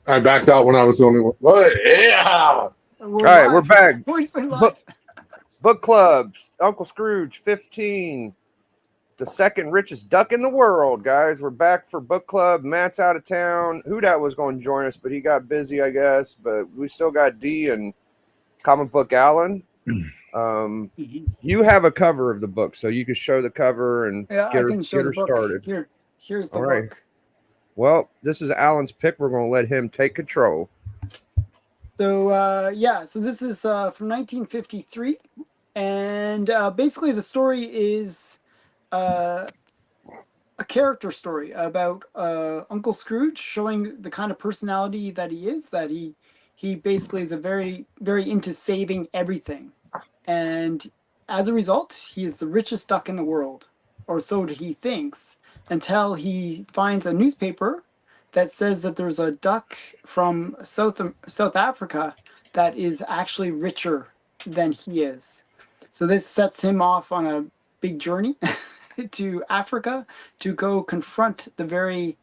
I backed out when I was the only one. But yeah. We're All right, we're live. back. Voice been Book live. book club. Uncle Scrooge, 15. The second richest duck in the world, guys. We're back for book club. Matt's out of town. Hudat was going to join us, but he got busy, I guess. But we still got D and Comic Book Allen. Um, Mhm. you have a cover of the book, so you can show the cover and Yeah, I can show get the her book started. here. Here's the All right. book. Well, this is Alan's pick. We're going to let him take control. So yeah, so this is from 1953, and basically the story is uh, a character story about Uncle Scrooge, showing the kind of personality that he is. That he basically is a very into saving everything, and as a result, he is the richest duck in the world, or so he thinks, until he finds a newspaper that says that there's a duck from South Africa that is actually richer than he is. So this sets him off on a big journey to Africa to go confront the very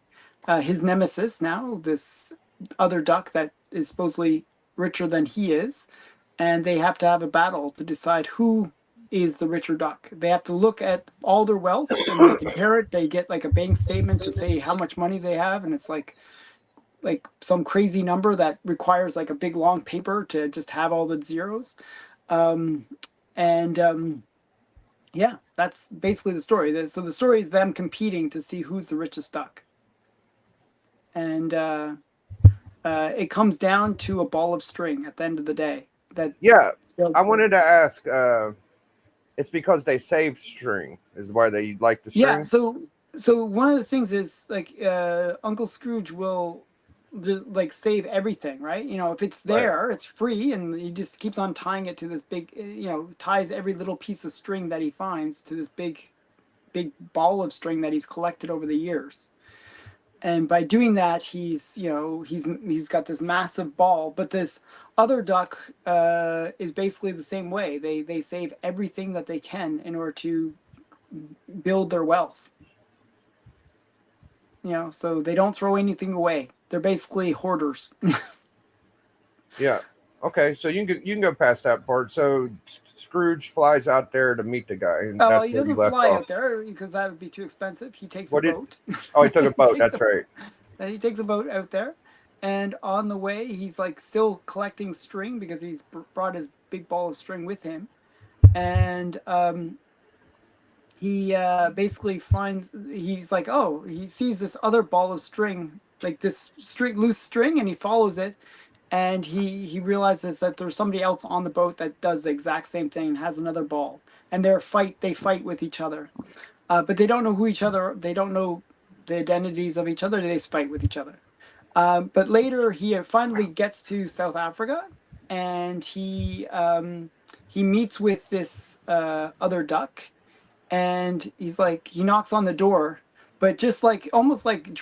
his nemesis now, this other duck that is supposedly richer than he is, and they have to have a battle to decide who is the richer duck. They have to look at all their wealth and they compare it. They get like a bank statement to say how much money they have, and it's like some crazy number that requires like a big long paper to just have all the zeros. Um, and Yeah, that's basically the story. So the story is them competing to see who's the richest duck, and it comes down to a ball of string at the end of the day. That Yeah, so I wanted to ask. It's because they saved string, is why they like the yeah, string. so one of the things is like Uncle Scrooge will just like save everything, right? You know, if it's Right. there, it's free, and he just keeps on tying it to this big, ties every little piece of string that he finds to this big ball of string that he's collected over the years. And by doing that, he's got this massive ball. But this other duck is basically the same way. They save everything that they can in order to build their wealth. So they don't throw anything away. They're basically hoarders. Yeah. Okay, so you can go past that part. So Scrooge flies out there to meet the guy, and Oh, well, that's he where you doesn't left fly off. out there because that would be too expensive. He takes a What did? boat. Oh, he took a he boat. takes That's a right. he takes a boat out there, and on the way, he's like still collecting string because he's brought his big ball of string with him, and he basically he's like, oh, he sees this other ball of string, like this loose string, and he follows it, and he realizes that there's somebody else on the boat that does the exact same thing and has another ball, and they fight with each other, but they don't know who each other. They don't know the identities of each other. They just fight with each other. But later, he finally gets to South Africa, and he meets with this other duck, and he knocks on the door, but just like almost like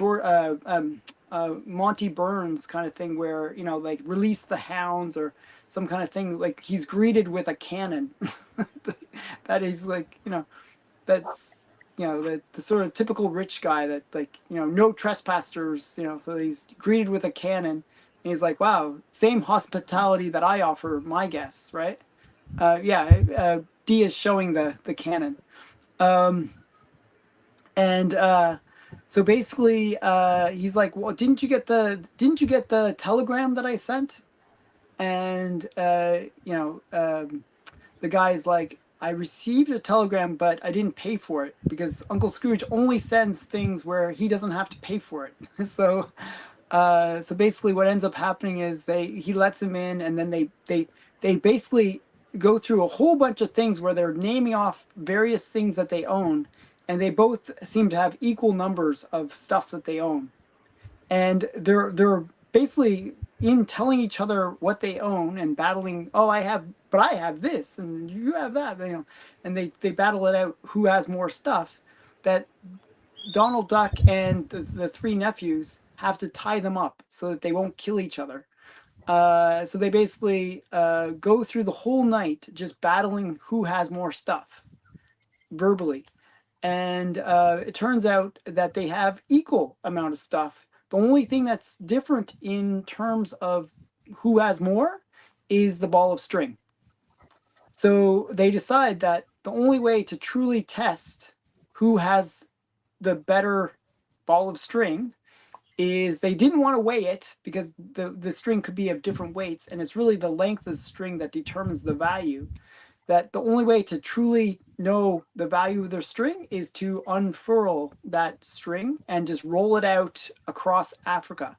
Monty Burns kind of thing, where like release the hounds or some kind of thing. Like he's greeted with a cannon. That is like that's the sort of typical rich guy that like no trespassers. So he's greeted with a cannon, and he's like, wow, same hospitality that I offer my guests, right? Yeah, D is showing the cannon. Um, and so basically, he's like, "Well, didn't you get the telegram that I sent?" And the guy's like, "I received a telegram, but I didn't pay for it because Uncle Scrooge only sends things where he doesn't have to pay for it." So basically, what ends up happening is he lets him in, and then they basically go through a whole bunch of things where they're naming off various things that they own, and they both seem to have equal numbers of stuff that they own, and they're basically in telling each other what they own and battling. Oh, I have this, and you have that. And they battle it out who has more stuff. That Donald Duck and the three nephews have to tie them up so that they won't kill each other. So they basically go through the whole night just battling who has more stuff verbally, and it turns out that they have equal amount of stuff, The only thing that's different in terms of who has more is the ball of string. So they decide that the only way to truly test who has the better ball of string is they didn't want to weigh it because the string could be of different weights, and it's really the length of the string that determines the value. That the only way to truly know the value of their string is to unfurl that string and just roll it out across Africa.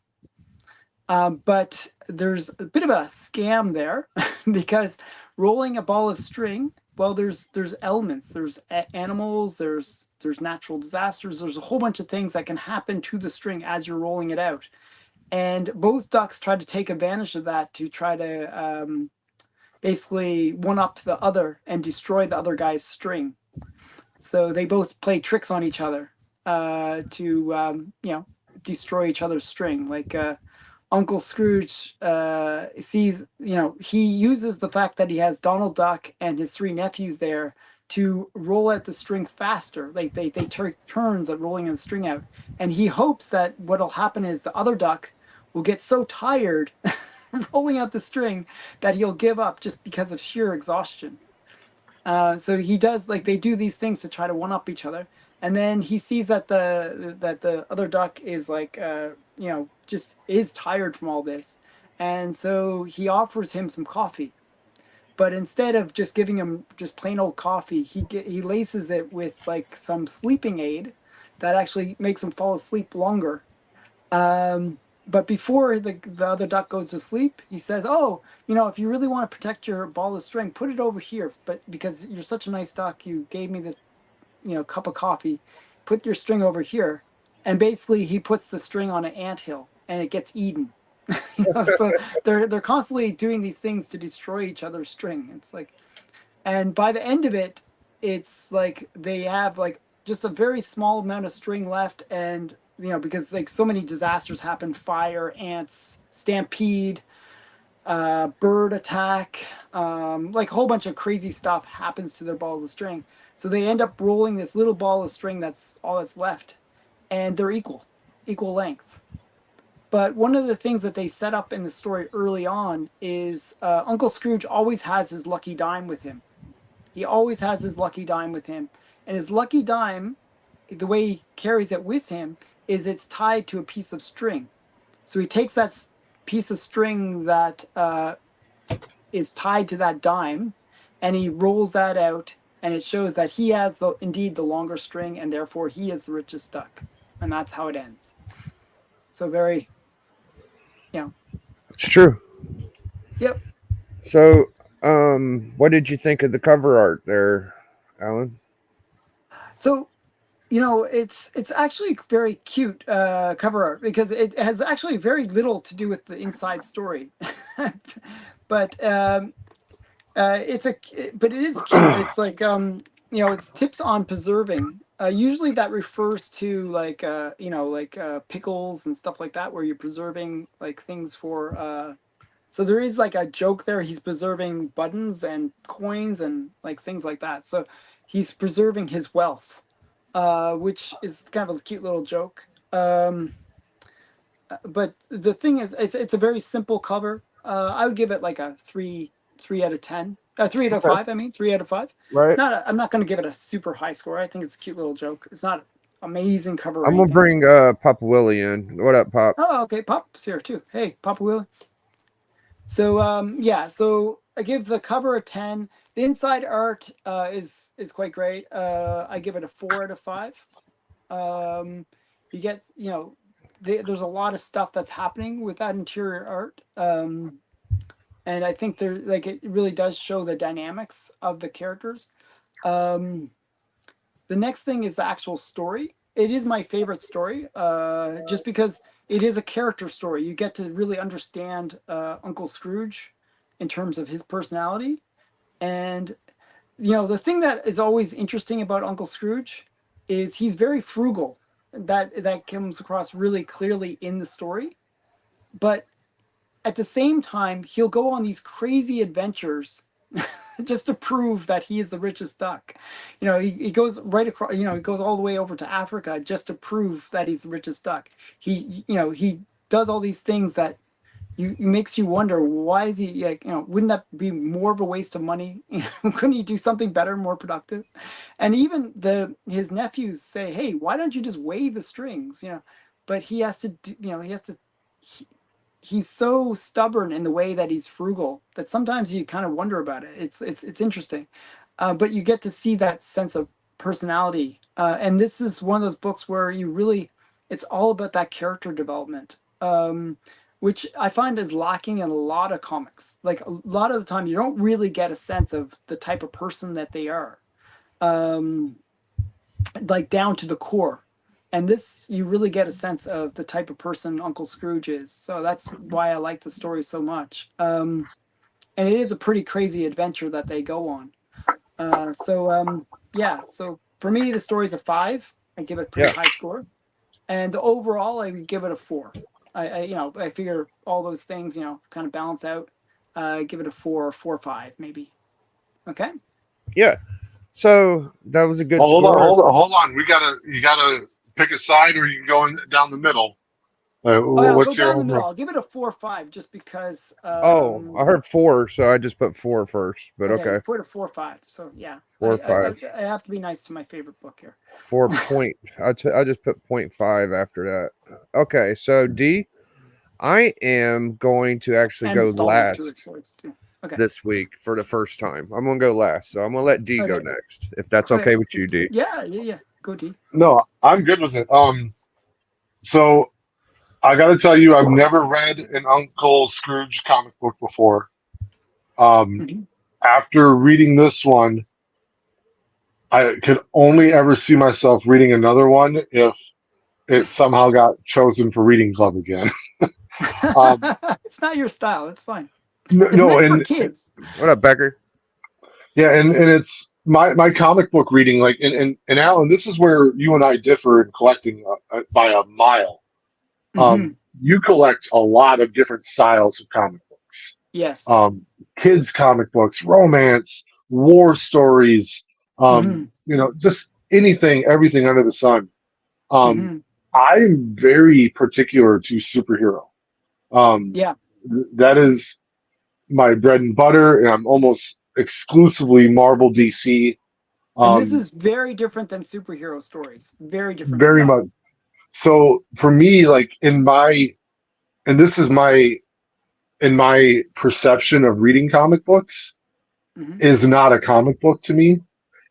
But there's a bit of a scam there because rolling a ball of string, well, there's elements, there's animals, there's natural disasters, there's a whole bunch of things that can happen to the string as you're rolling it out. And both ducks try to take advantage of that to try to basically one up the other and destroy the other guy's string. So they both play tricks on each other to destroy each other's string. Like Uncle Scrooge sees, he uses the fact that he has Donald Duck and his three nephews there to roll out the string faster. Like they take turns at rolling the string out. And he hopes that what'll happen is the other duck will get so tired rolling out the string that he'll give up just because of sheer exhaustion. So he does, like, they do these things to try to one up each other, and then he sees that the other duck is like just is tired from all this, and so he offers him some coffee. But instead of just giving him just plain old coffee, he laces it with like some sleeping aid that actually makes him fall asleep longer. But before the other duck goes to sleep, he says, "Oh, if you really want to protect your ball of string, put it over here. But because you're such a nice duck, you gave me this, cup of coffee. Put your string over here." And basically, he puts the string on an anthill, and it gets eaten. So they're constantly doing these things to destroy each other's string. It's like, and by the end of it, it's like they have like just a very small amount of string left, and because like so many disasters happen, fire, ants, stampede, bird attack, like a whole bunch of crazy stuff happens to their balls of string. So they end up rolling this little ball of string that's all that's left, and they're equal length. But one of the things that they set up in the story early on is Uncle Scrooge always has his lucky dime with him. He always has his lucky dime with him. And his lucky dime, the way he carries it with him, is it's tied to a piece of string. So he takes that piece of string that is tied to that dime, and he rolls that out, and it shows that he has indeed the longer string, and therefore he is the richest duck. And that's how it ends. So very, It's true. Yep. So, what did you think of the cover art there, Alan? So, it's actually very cute cover art because it has actually very little to do with the inside story, but but it is cute. It's like it's tips on preserving. Usually that refers to like pickles and stuff like that, where you're preserving like things for. So there is like a joke there. He's preserving buttons and coins and like things like that. So he's preserving his wealth, which is kind of a cute little joke. But the thing is, it's a very simple cover. I would give it like a three out of 10. 3 out of 5. I mean, 3 out of 5. Right. I'm not going to give it a super high score. I think it's a cute little joke. It's not amazing cover. I'm gonna bring Papa Willie in. What up, Pop? Oh, okay. Pop's here too. Hey, Papa Willie. So so I give the cover a 10. The inside art is quite great. I give it a 4 out of 5. You get there's a lot of stuff that's happening with that interior art. And I think it really does show the dynamics of the characters. The next thing is the actual story. It is my favorite story, just because it is a character story. You get to really understand Uncle Scrooge in terms of his personality. And, the thing that is always interesting about Uncle Scrooge is he's very frugal. That comes across really clearly in the story. But at the same time, he'll go on these crazy adventures just to prove that he is the richest duck. You know, he goes right across. You know, he goes all the way over to Africa just to prove that he's the richest duck. He does all these things that makes you wonder, why is he, like, wouldn't that be more of a waste of money? Couldn't he do something better, more productive? And even his nephews say, hey, why don't you just weigh the strings? But he has to do, he's so stubborn in the way that he's frugal that sometimes you kind of wonder about it. It's interesting. But you get to see that sense of personality. And this is one of those books where it's all about that character development. Which I find is lacking in a lot of comics. Like, a lot of the time, you don't really get a sense of the type of person that they are, like down to the core. And this, you really get a sense of the type of person Uncle Scrooge is. So that's why I like the story so much. And it is a pretty crazy adventure that they go on. Yeah. So for me, the story's a 5. I give it a pretty high score. And overall, I would give it a 4. I figure all those things, kind of balance out. Give it a 4 or 4.5 maybe. Okay. Yeah. So that was a good hold score. hold on. You gotta pick a side, or you can go down the middle. What's your overall? I'll give it a 4.5 just because. I heard 4, so I just put 4 first. But okay. Put a 4.5. So yeah, 4.5. I have to be nice to my favorite book here. 4 point. I just put 0.5 after that. Okay, so D, I am going to actually go last this week for the first time. I'm going to go last, so I'm going to let D go next, if that's okay with you, D. Yeah. Go D. No, I'm good with it. So I got to tell you, I've never read an Uncle Scrooge comic book before. After reading this one, I could only ever see myself reading another one if it somehow got chosen for reading club again. It's not your style. It's fine. No, for kids. What up, Becker? Yeah, and it's my comic book reading, like, and Alan, this is where you and I differ in collecting by a mile. You collect a lot of different styles of comic books. Yes. Kids comic books, romance, war stories, just anything, everything under the sun. I'm very particular to superhero. That is my bread and butter, and I'm almost exclusively Marvel, DC. And this is very different than superhero stories. Very different. Very much. So for me, like in my perception of reading comic books, is not a comic book to me.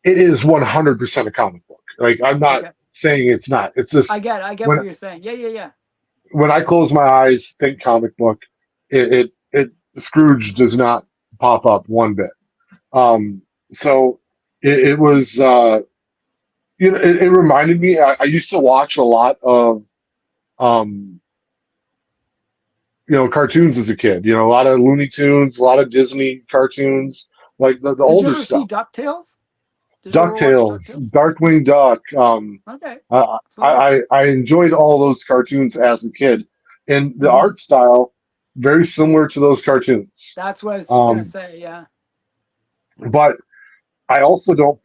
It is 100% a comic book. Like, I'm not saying it's not. It's just, I get what you're saying. Yeah. When I close my eyes, think comic book, it Scrooge does not pop up one bit. So it was, it reminded me. I used to watch a lot of, cartoons as a kid. A lot of Looney Tunes, a lot of Disney cartoons, like the older stuff. Did you ever see DuckTales? DuckTales, Darkwing Duck. I enjoyed all those cartoons as a kid, and the art style very similar to those cartoons. That's what I was going to say. Yeah. But I also don't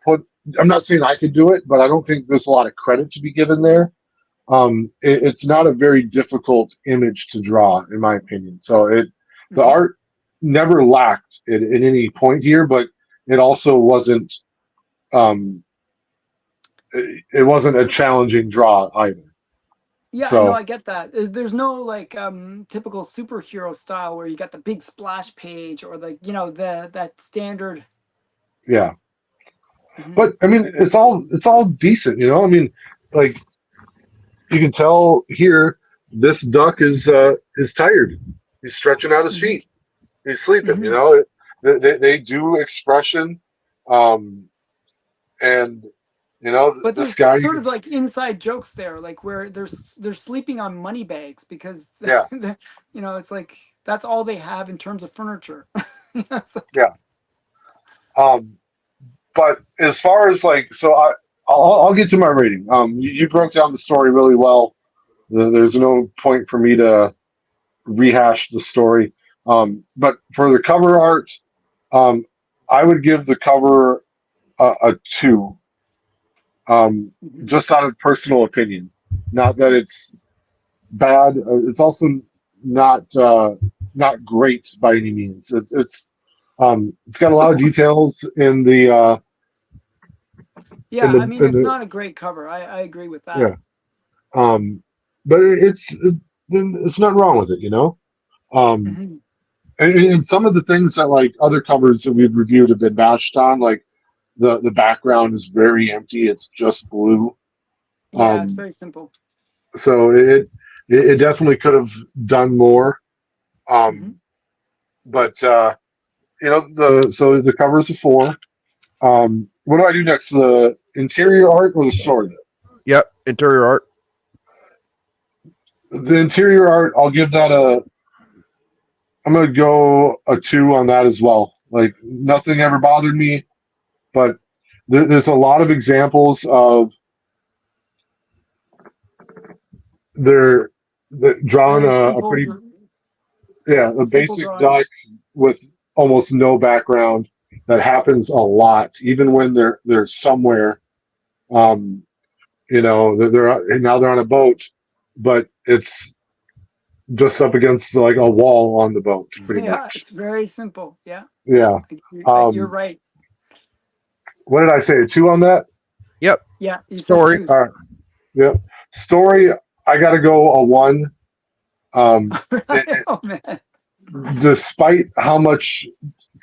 I'm not saying I could do it, but I don't think there's a lot of credit to be given there. It's not a very difficult image to draw, in my opinion. So the art never lacked at any point here, but it also wasn't. It wasn't a challenging draw either. Yeah, so, I get that. There's no like typical superhero style where you got the big splash page or that standard. Yeah, but I mean, it's all decent, I mean, like, you can tell here this duck is tired. He's stretching out his feet. He's sleeping. They do expression, and but this there's guy sort of like inside jokes there, like where they're sleeping on money bags because it's like that's all they have in terms of furniture. But as far as I'll get to my rating. You broke down the story really well. There's no point for me to rehash the story. But for the cover art, I would give the cover a 2, just out of personal opinion. Not that it's bad. It's also not great by any means. It's got a lot of details in the Yeah, I mean, in it's the not a great cover. I agree with that. yeah. But it's not wrong with it, you know. Um, Mhm. and some of the things that like other covers that we've reviewed have been bashed on, like the background is very empty. It's just blue. Yeah, it's Um, very simple. so it definitely could have done more. Hmm. Um, but the cover is a 4. What do I do next? The interior art or the story? Yep, interior art. The interior art, I'll give that a. I'm gonna go a 2 on that as well. Like nothing ever bothered me, but there's a lot of examples of they're drawing Very a simple. pretty Yeah, a simple basic drawing. duck with almost no background. That happens a lot, even when they're somewhere. Um, now they're on a boat, but it's just up against like a wall on the boat, pretty Yeah, much. it's very simple. Yeah, Yeah. you're Um, right. what did I say? A 2 on that? Yep. Yeah, you said Story. twos. All right. Yep. Story, I got to go a 1. Um, it, Oh man. despite how much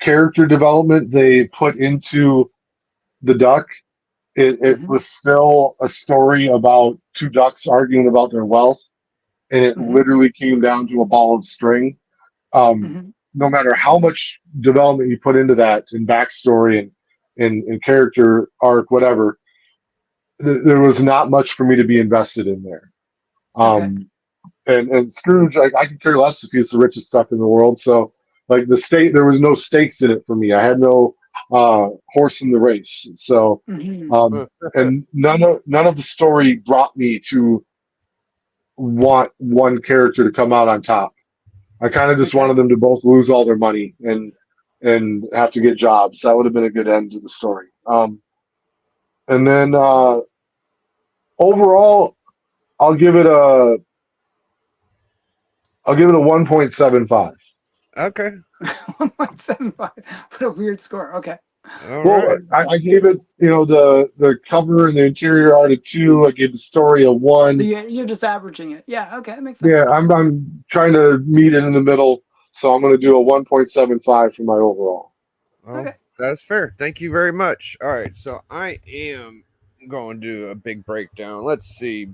character development they put into the duck, it Hmm. was still a story about two ducks arguing about their wealth, and it Hmm. literally came down to a ball of string. Um, Hmm. no matter how much development you put into that and backstory and character arc, whatever, there was not much for me to be invested in there. Okay. Um, and Scrooge, I could care less if he's the richest stuff in the world. So, like there was no stakes in it for me. I had no horse in the race. So, Hmm. and none of the story brought me to want one character to come out on top. I kind of just Okay. wanted them to both lose all their money and have to get jobs. That would have been a good end to the story. And then overall, I'll give it a I'll give it a 1.75. Okay. 1.75. What a weird score. Okay. All Well, right. I gave it, the cover and the interior art a 2. I gave the story a So 1. you're just averaging it. Yeah. Okay, that makes Yeah, sense. I'm trying to meet it in the middle, so I'm going to do a 1.75 for my overall. Well, Okay. that's fair. Thank you very much. All right, so I am going to do a big breakdown. Let's see.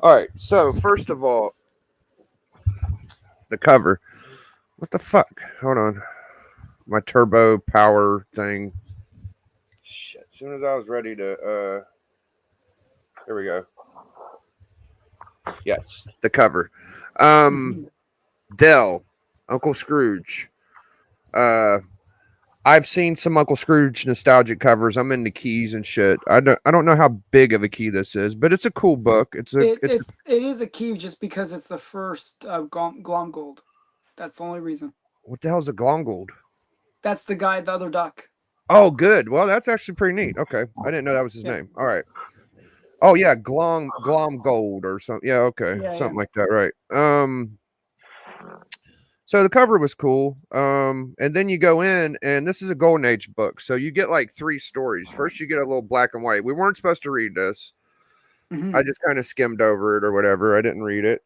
All right, so first of all, the cover. What the fuck? Hold on. My turbo power thing. Shit. As soon as I was ready to here we go. Yes, the cover. Mhm. Dell, Uncle Scrooge. Uh I've seen some Uncle Scrooge nostalgic covers. I'm into keys and shit. I don't know how big of a key this is, but it's a cool book. It is a key just because it's the first Glom Gold. That's the only reason. What the hell's a glongold? That's the guy, the other duck. Oh, good. Well, that's actually pretty neat. Okay, I didn't know that was his Yeah. name. All right. Oh yeah, Glom Gold or something. Yeah, okay, Yeah. Yeah. something like that. Right. So the cover was cool. And then you go in, and this is a Golden Age book, so you get like 3 stories. First, you get a little black and white. We weren't supposed to read this. Hmm. I just kind of skimmed over it or whatever. I didn't read it,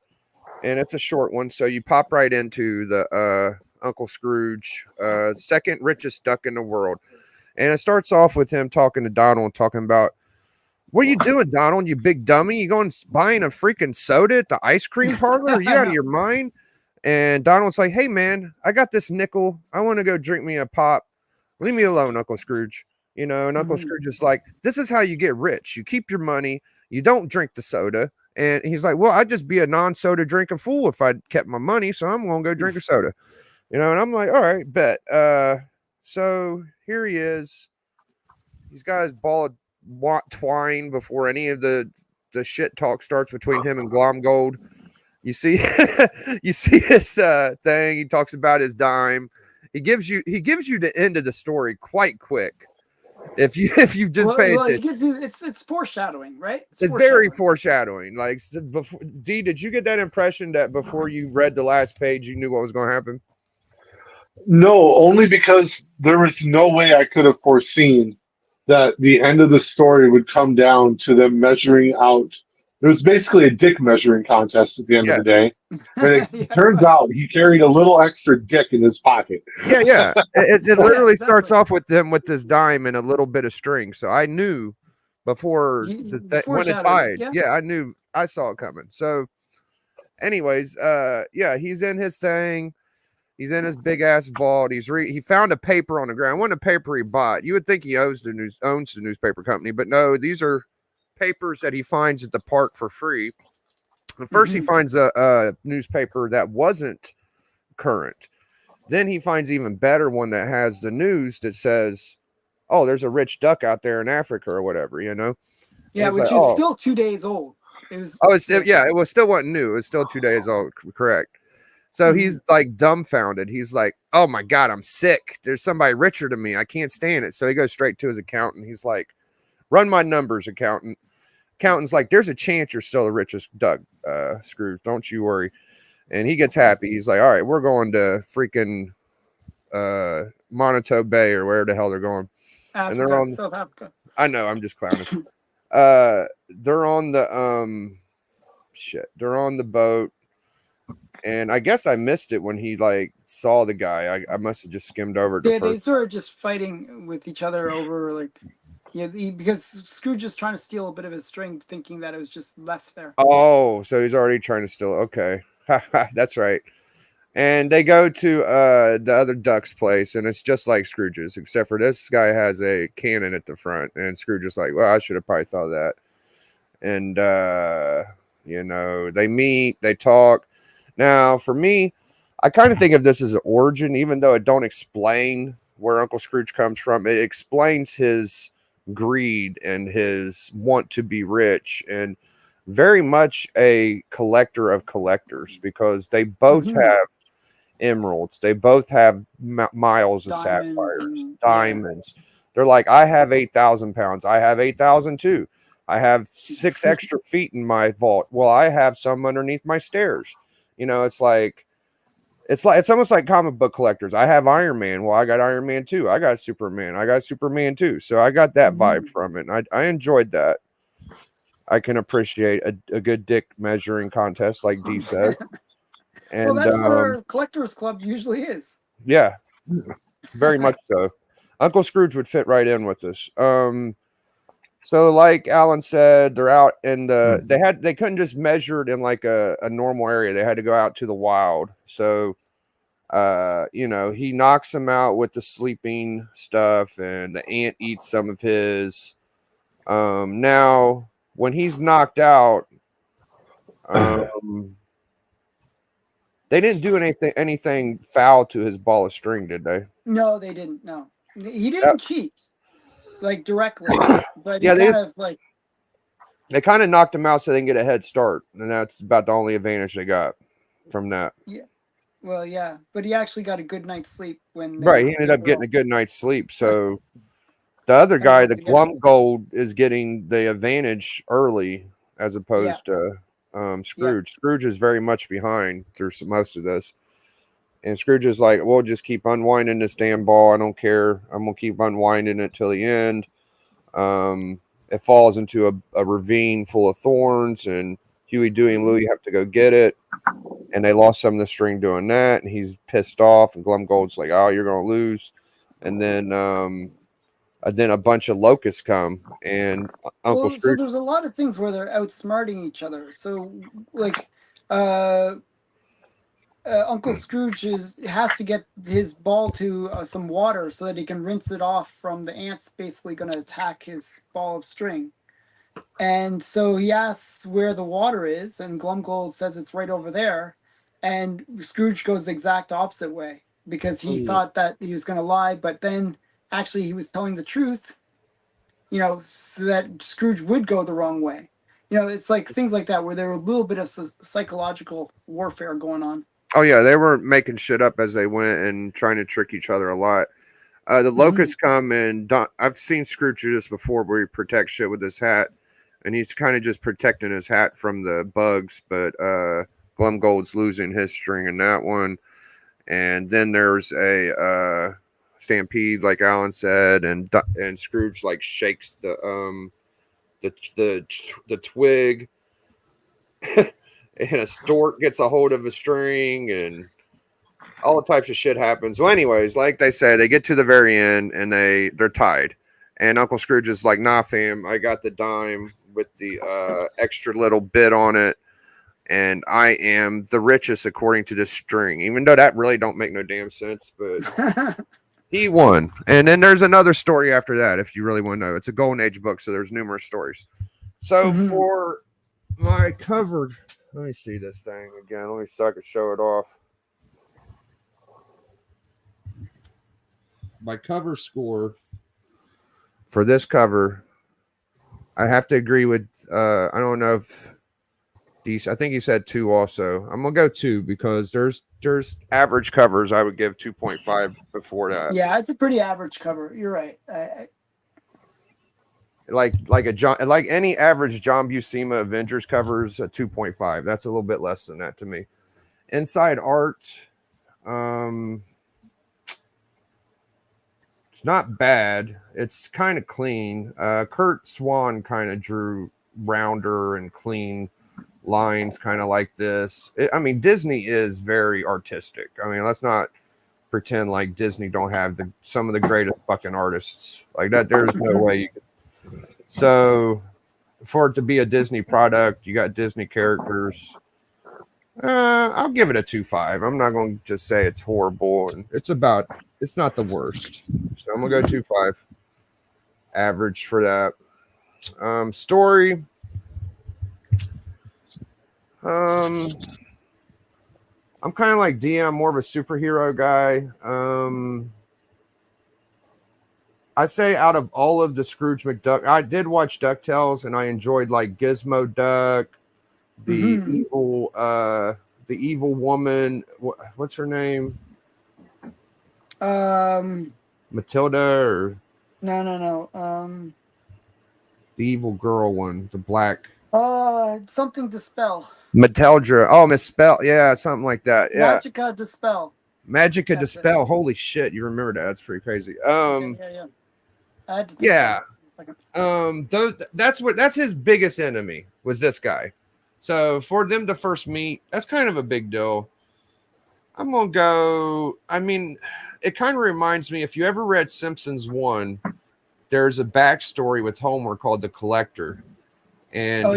and it's a short one, so you pop right into the Uncle Scrooge, second richest duck in the world. And it starts off with him talking to Donald, talking about, what are you doing, Donald? You big dummy? You going buying a freaking soda at the ice cream parlor? Are you I out of know. your mind? And Donald's like, hey, man, I got this nickel. I want to go drink me a pop. Leave me alone, Uncle Scrooge. And Uncle Hmm. Scrooge is like, this is how you get rich. You keep your money. You don't drink the soda. And he's like, well, I'd just be a non-soda drinking fool if I kept my money. So I'm going to go drink a soda. And I'm like, all right, bet. So here he is. He's got his ball of twine before any of the shit talk starts between him and Glomgold. You see, you see his thing. He talks about his dime. He gives you the end of the story quite quick. If you just pay Well, attention. it gives you it's foreshadowing, right? It's very foreshadowing. Like, before, D, did you get that impression that before you read the last page, you knew what was going to happen? No, only because there was no way I could have foreseen that the end of the story would come down to them measuring out. It was basically a dick measuring contest at the end of Yeah, the day. And it Yeah, turns out he carried a little extra dick in his pocket. yeah. It Oh, yeah, literally starts exactly. off with them with this dime and a little bit of string. So I knew before The when it foreshadowing. tied. Yeah. Yeah, I knew, I saw it coming. So, anyways, yeah, he's in his thing. He's in his big ass vault. He found a paper on the ground. It wasn't a paper he bought. You would think he owns the newspaper company, but no, these are papers that he finds at the park for free. And first, he finds a newspaper that wasn't current. Then he finds even better one that has the news that says, "Oh, there's a rich duck out there in Africa or whatever," you know. And Yeah, he's which like, is "Oh, still 2 days old. It was oh, it's still, like, yeah, it was still wasn't new. It was still 2 days old, correct." So he's like dumbfounded. He's like, "Oh my God, I'm sick. There's somebody richer than me. I can't stand it." So he goes straight to his accountant. He's like, "Run my numbers, accountant." Accountant's like, "There's a chance you're still the richest Doug, Scrooge. Don't you worry." And he gets happy. He's like, "All right, we're going to freaking Monato Bay or where the hell they're going." And they're Africa, on, South Africa. I know, I'm just clowning. They're on the they're on the boat. And I guess I missed it when he like saw the guy. I must have just skimmed over the They first. sort of just fighting with each other over like, yeah, because Scrooge is trying to steal a bit of his string, thinking that it was just left there. Oh, so he's already trying to steal. Okay. That's right. And they go to the other duck's place, and it's just like Scrooge's, except for this guy has a cannon at the front, and Scrooge is like, "Well, I should have probably thought of that." And you know, they meet, they talk. Now, for me, I kind of think of this as an origin, even though it don't explain where Uncle Scrooge comes from. It explains his greed and his want to be rich, and very much a collector of collectors, because they both have emeralds. They both have miles of Diamonds sapphires, and diamonds. They're like, "I have 8,000 pounds. I have 8,000 too. I have 6 extra feet in my vault. Well, I have some underneath my stairs." You know, it's almost like comic book collectors. I have Iron Man. Well, I got Iron Man too. I got Superman. I got Superman too. So I got that vibe from it. And I enjoyed that. I can appreciate a good dick measuring contest, like D says. Well, And that's what our collectors club usually is. yeah, very much so. Uncle Scrooge would fit right in with this. So like Alan said, they're out in they couldn't just measure it in like a normal area. They had to go out to the wild. So you know, he knocks him out with the sleeping stuff, and the ant eats some of his. Now when he's knocked out, they didn't do anything foul to his ball of string, did they? No, they didn't. No, he didn't cheat like directly, but Yeah, they kind of knocked him out so they can get a head start, and that's about the only advantage they got from that. Yeah. Well, yeah, but he actually got a good night's sleep when Right, he ended up getting a good night's sleep. So the other guy, the Glumgold, is getting the advantage early as opposed to Scrooge. Scrooge is very much behind through most of this. And Scrooge is like, "We'll just keep unwinding this damn ball. I don't care. I'm going to keep unwinding it till the end." It falls into a ravine full of thorns, and Huey, Dewey, and Louie have to go get it. And they lost some of the string doing that, and he's pissed off. And Glumgold's like, "Oh, you're going to lose." And then a bunch of locusts come, and Uncle Scrooge. So there's a lot of things where they're outsmarting each other. So like, Uncle Scrooge has to get his ball to some water so that he can rinse it off from the ants basically going to attack his ball of string. And so he asks where the water is, and Glumgold says it's right over there. And Scrooge goes the exact opposite way because he thought that he was going to lie, but then actually he was telling the truth, you know, so that Scrooge would go the wrong way. You know, it's like things like that where there were a little bit of psychological warfare going on. Oh yeah, they were making shit up as they went and trying to trick each other a lot. The locusts come and I've seen Scrooge do this before, where he protects shit with his hat, and he's kind of just protecting his hat from the bugs. But Glumgold's losing his string in that one, and then there's a stampede, like Alan said, and Scrooge like shakes the twig, and a stork gets a hold of a string, and all types of shit happens. Well, anyways, like they say, they get to the very end and they're tied. And Uncle Scrooge is like, nah, fam, I got the dime with the extra little bit on it, and I am the richest according to this string. Even though that really don't make no damn sense, but he won. And then there's another story after that, if you really want to know. It's a Golden Age book, so there's numerous stories. So for my cover, let me see this thing again. Let me so I can show it off. My cover score for this cover, I have to agree with I don't know if these, I think he said 2 also. I'm gonna go 2 because there's average covers I would give 2.5 before that. Yeah, it's a pretty average cover. You're right. Like any average John Buscema Avengers covers a 2.5. That's a little bit less than that to me. Inside art, it's not bad. It's kind of clean. Kurt Swan kind of drew rounder and clean lines, kind of like this. I mean, Disney is very artistic. I mean, let's not pretend like Disney don't have some of the greatest fucking artists like that. There's no way you could. So for it to be a Disney product, you got Disney characters. I'll give it a 2.5. I'm not going to just say it's horrible. It's not the worst. So I'm going to go 2.5 average for that. Story. I'm kind of like D. I'm more of a superhero guy. I say out of all of the Scrooge McDuck, I did watch DuckTales and I enjoyed like Gizmo Duck, the evil woman. What's her name? Matilda or no. The evil girl one, the black. Something Dispel. Matildra. Oh, Misspell. Yeah, something like that. Yeah. Magica Dispel. Magica Dispel. Holy shit, you remember that? That's pretty crazy. Yeah. I had to think that's his biggest enemy was this guy. So for them to first meet, that's kind of a big deal. I'm gonna go. I mean, it kind of reminds me, if you ever read Simpsons 1, there's a backstory with Homer called The Collector, and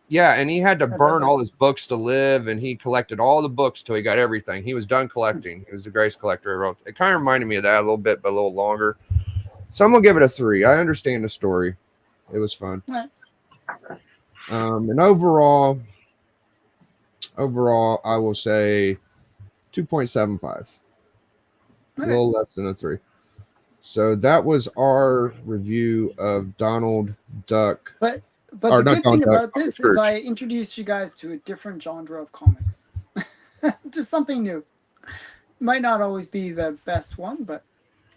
he had to burn all his books to live, and he collected all the books till he got everything. He was done collecting. He was the greatest collector ever. It kind of reminded me of that a little bit, but a little longer. So I'm gonna give it a 3. I understand the story. It was fun. Right. And overall, I will say 2.75. A little less than a 3. So that was our review of Donald Duck. But the good thing about this is I introduced you guys to a different genre of comics. Just something new. Might not always be the best one, but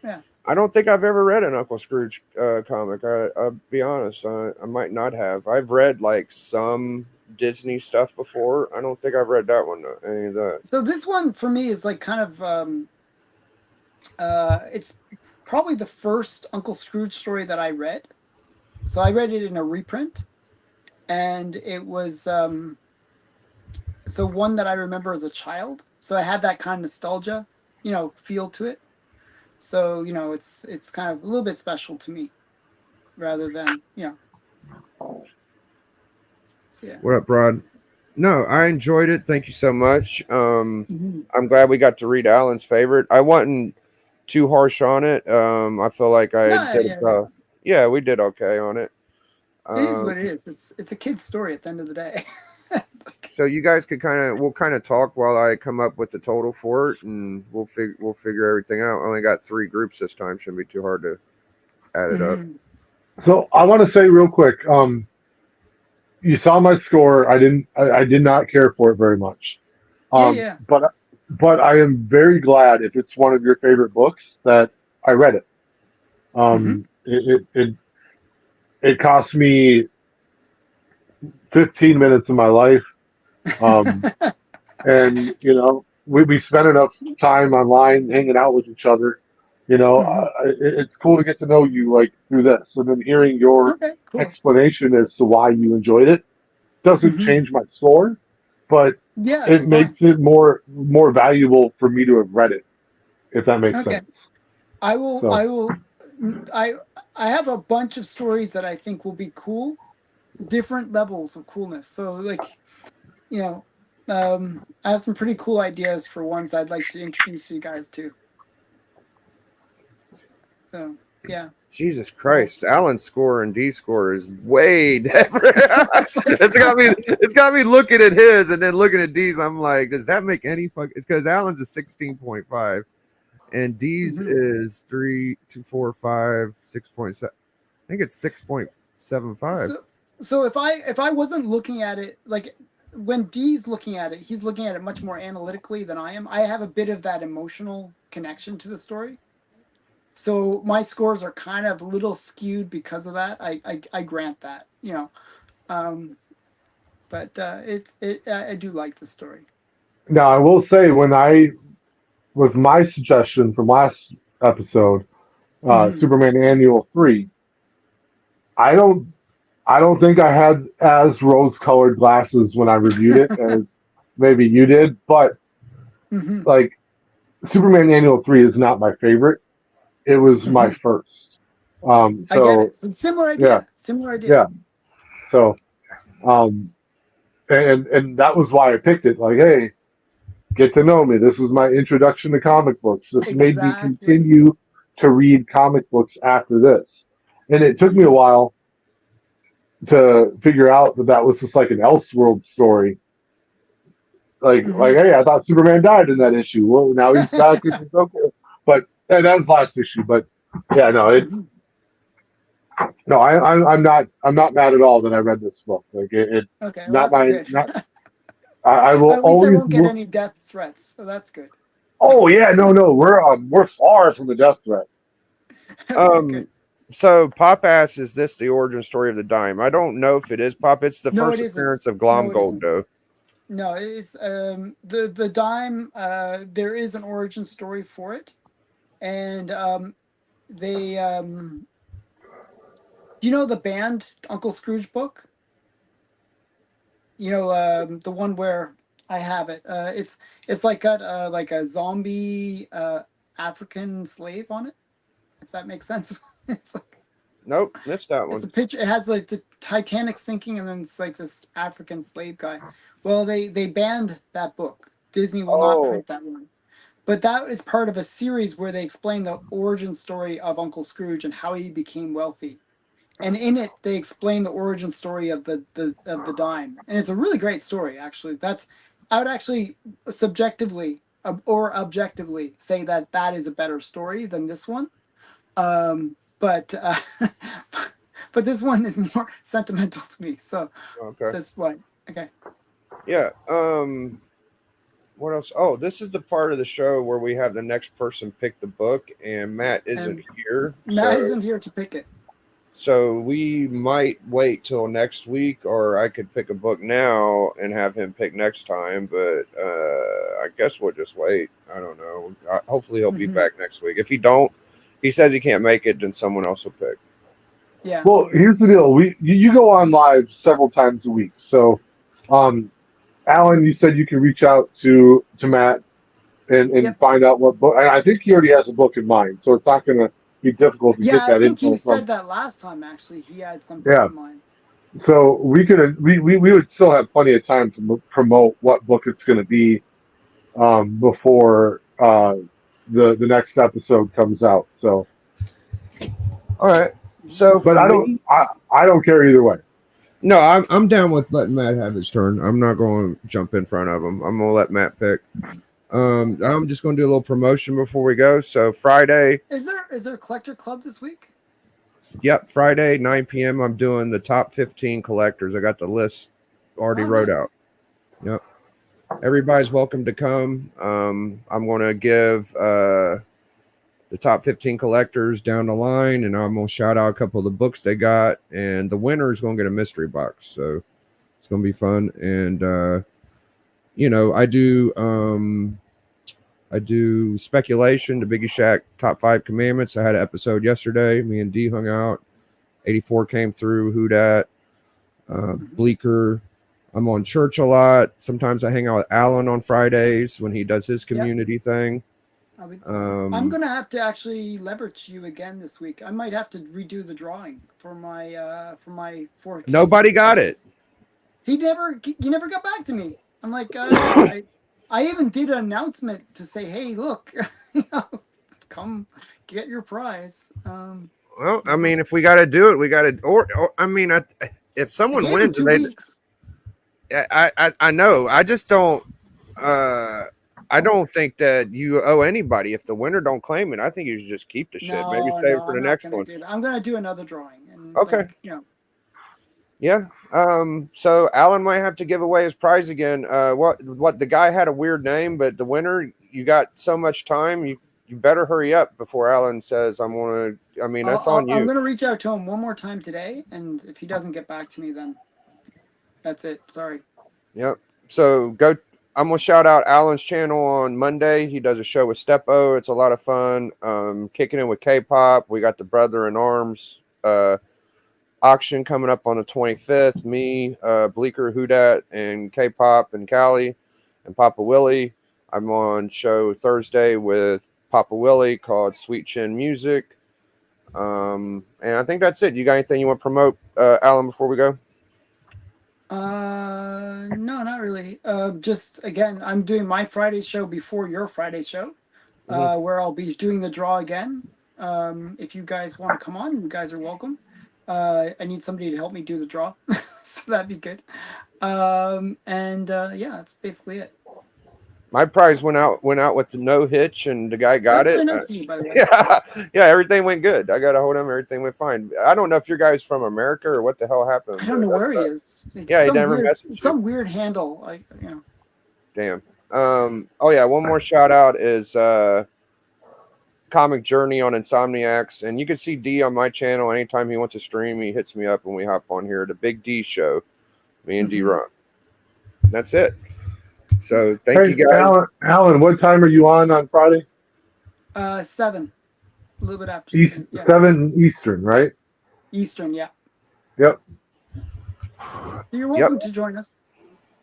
yeah. I don't think I've ever read an Uncle Scrooge comic. I'll be honest. I might not have. I've read like some Disney stuff before. I don't think I've read that one. Any of that. So this one for me is like kind of it's probably the first Uncle Scrooge story that I read. So I read it in a reprint, and it was so one that I remember as a child. So I had that kind of nostalgia, feel to it. So it's kind of a little bit special to me, rather than So, yeah. What up, Rod? No, I enjoyed it. Thank you so much. I'm glad we got to read Alan's favorite. I wasn't too harsh on it. I feel like we did okay on it. It is what it is. It's a kid's story at the end of the day. So you guys we'll kind of talk while I come up with the total for it, and we'll figure everything out. I only got 3 groups this time. Shouldn't be too hard to add it up. So I want to say real quick, you saw my score. I did not care for it very much. Yeah. But I am very glad if it's one of your favorite books that I read it. Hmm. It cost me 15 minutes of my life. Um, and we spent enough time online hanging out with each other. Hmm. It's cool to get to know you like through this, and then hearing your Okay, cool. explanation as to why you enjoyed it doesn't Hmm. change my score, but Yeah, it it's fine. makes it more valuable for me to have read it, if that makes Okay. sense. I will. So I will. I I have a bunch of stories that I think will be cool, different levels of coolness. So like, you know, I have some pretty cool ideas for ones I'd like to introduce you guys to. So yeah, Jesus well, Christ, Alan's score and D score is way different. It's got me looking at his and then looking at D's. I'm like, does that make any fuck? It's because Alan's a 16.5 and D's mhm. is 3, 2, 4, 5, 6.7. I think it's 6.75. So if I wasn't looking at it like when D's looking at it, he's looking at it much more analytically than I am. I have a bit of that emotional connection to the story. So my scores are kind of a little skewed because of that. I grant that, Um, but I do like the story. now I will say when I with my suggestion from last episode, Hmm. Superman Annual 3, I don't I don't think I had as rose-colored glasses when I reviewed it as maybe you did, but Hmm. like Superman Annual 3 is not my favorite. It was my Hmm. first. I get So it. So similar yeah, idea. Similar idea. yeah. So um, and that was why I picked it. Like, hey, get to know me. This is my introduction to comic books. This made me Exactly. continue to read comic books after this, and it took me a Hmm. while to figure out that that was just like an Elseworld story. Hmm. Hey, I thought Superman died in that issue. Well, now he's back and it's okay. But and that was last issue. But yeah, no, Hmm. I'm not mad at all that I read this book. It Okay, well not that's my good. not. I will At least I always won't get look. any death threats, so that's good. Oh yeah, no, we're far from the death threat. Okay, good. Um, so Pop asks, "Is this the origin story of the dime?" I don't know if it is Pop. It's the No, it first isn't. appearance of No, it Glomgold, isn't. though. No, it's the dime. There is an origin story for it, and they do you know the band Uncle Scrooge book? The one where I have it. It's like got like a zombie African slave on it. If that makes sense. It's like Nope, missed that it's one. a picture. It has like the Titanic sinking, and then it's like this African slave guy. Well, they banned that book. Disney will not Oh, print that one. But that is part of a series where they explain the origin story of Uncle Scrooge and how he became wealthy. And in it, they explain the origin story of the dime, and it's a really great story. Actually, that's I would actually subjectively or objectively say that that is a better story than this one. But but this one is more sentimental to me. So okay. that's why. Okay. Yeah. What else? Oh, this is the part of the show where we have the next person pick the book, and Matt isn't And here, Matt so isn't here to pick it. we might wait till next week, or I could pick a book now and have him pick next time. But I guess we'll just wait. I don't know. Hopefully, he'll be Hmm. back next week. If he don't, he says he can't make it, then someone else will pick. Yeah. Well, here's the deal. You go on live several times a week. So, um, Alan, you said you can reach out to Matt and Yep. find out what book. And I think he already has a book in mind, so it's not going to be difficult to Yeah, get I that think info he from. said that last time. Actually, he had some book Yeah. in mind. So we would still have plenty of time to promote what book it's going to be before the next episode comes out. So, All right. So but for me, I don't care either way. no, I'm down with letting Matt have his turn. I'm not going to jump in front of him. I'm going to let Matt pick. I'm just going to do a little promotion before we go. So Friday, Is there a collector club this week? yep, Friday 9 p.m. I'm doing the top 15 collectors. I got the list already Oh, wrote nice. out. Yep. everybody's welcome to come. I'm going to give the top 15 collectors down the line, and I'm going to shout out a couple of the books they got, and the winner is going to get a mystery box. So it's going to be fun. And, I do speculation, the Biggie Shack top 5 commandments. I had an episode yesterday. Me and D hung out. 84 came through. Who Dat? Bleeker. I'm on church a lot. Sometimes I hang out with Alan on Fridays when he does his community thing. I'm gonna have to actually leverage you again this week. I might have to redo the drawing for my 4 kids. Nobody got it. He never got back to me. I'm like, I even did an announcement to say, hey, look, come get your prize. Well, I mean, if we got to do it, we got to. Or I mean, if someone wins, I know. I just don't. I don't think that you owe anybody. If the winner don't claim it, I think you should just keep the shit. Maybe save it for the next one. I'm gonna do another drawing. And okay. Yeah. So Alan might have to give away his prize again. What the guy had a weird name, but the winner, you got so much time. You better hurry up before Alan says I'm gonna. I mean, that's on you. I'm gonna reach out to him one more time today, and if he doesn't get back to me, then that's it. Sorry. Yep. So go. I'm gonna shout out Alan's channel on Monday. He does a show with Stepo. It's a lot of fun. Kicking in with K-pop. We got the Brother in Arms auction coming up on the 25th. Me, Bleeker, Who Dat, and K-pop and Callie and Papa Willie. I'm on show Thursday with Papa Willie called Sweet Chin Music. And I think that's it. You got anything you want to promote, Alan, before we go? No, not really. Just again, I'm doing my Friday show before your Friday show, where I'll be doing the draw again. If you guys want to come on, you guys are welcome. I need somebody to help me do the draw, so that'd be good. Yeah, that's basically it. My prize went out with the no hitch, and the guy got That's it. nice of you, by the way. Yeah, everything went good. I got a hold of him. Everything went fine. I don't know if your guy's from America or what the hell happened. I don't know where he is. It's yeah, he never messaged you. Some weird handle, Damn. Oh yeah, one more shout out is Comic Journey on Insomniacs, and you can see D on my channel anytime he wants to stream. He hits me up when we hop on here. The Big D Show, me and D Ron. That's it. So thank you guys. Alan, what time are you on Friday? 7. A little bit after 7. 7 Eastern, right? Eastern, yeah. Yep. You're welcome to join us.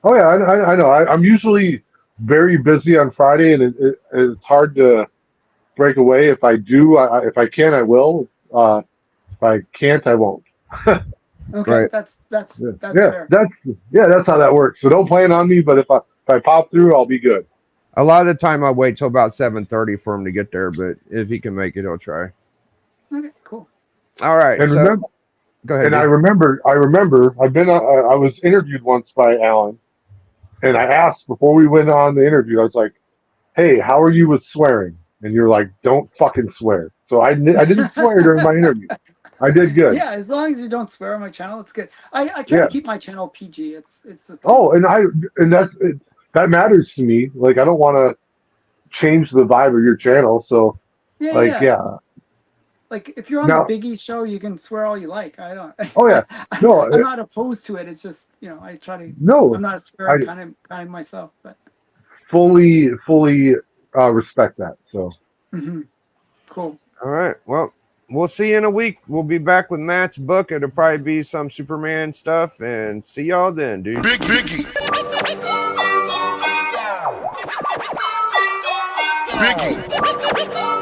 Oh yeah, I know. I'm usually very busy on Friday, and it's hard to break away. If I do, if I can, I will. If I can't, I won't. Okay, right. That's yeah, fair. That's how that works. So don't plan on me, but if I pop through, I'll be good. A lot of the time I wait till about 7:30 for him to get there, but if he can make it, he'll try. Okay, cool. All right. And remember, go ahead. And I remember I've been I was interviewed once by Alan, and I asked before we went on the interview, I was like, "Hey, how are you with swearing?" And you're like, "Don't fucking swear." So I didn't swear during my interview. I did good. Yeah, as long as you don't swear on my channel, it's good. I try to keep my channel PG. It's the thing. Oh, and that matters to me. Like, I don't want to change the vibe of your channel. So, yeah. Like, if you're on the Biggie show, you can swear all you like. I don't. Oh yeah. No, I'm not opposed to it. It's just, I try to. No, I'm not a swearing kind of myself, but. Fully respect that. So. Cool. All right. Well, we'll see you in a week. We'll be back with Matt's book. It'll probably be some Superman stuff, and see y'all then, dude. Big Biggie. Biggie.